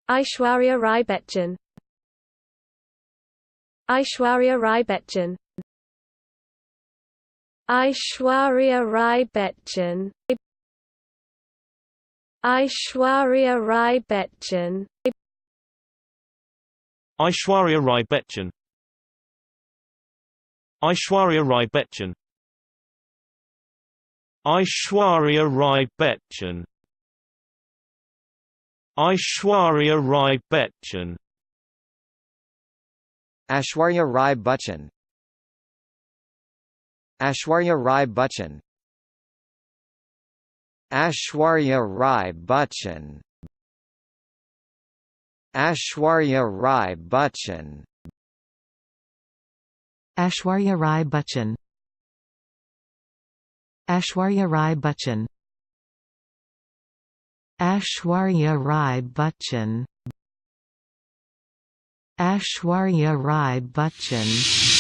Aishwarya Rai Bachchan. Aishwarya Rai Bachchan. Aishwarya Rai Bachchan. Aishwarya Rai Bachchan. Aishwarya Rai Bachchan. Aishwarya Rai Bachchan. Aishwarya Rai Bachchan. Aishwarya Rai Bachchan. Aishwarya Rai Bachchan. Aishwarya Rai Bachchan. Aishwarya Rai Bachchan. Aishwarya Rai Bachchan. Aishwarya Rai Bachchan. Aishwarya Rai Bachchan. Aishwarya Rai Bachchan. Aishwarya Rai Bachchan.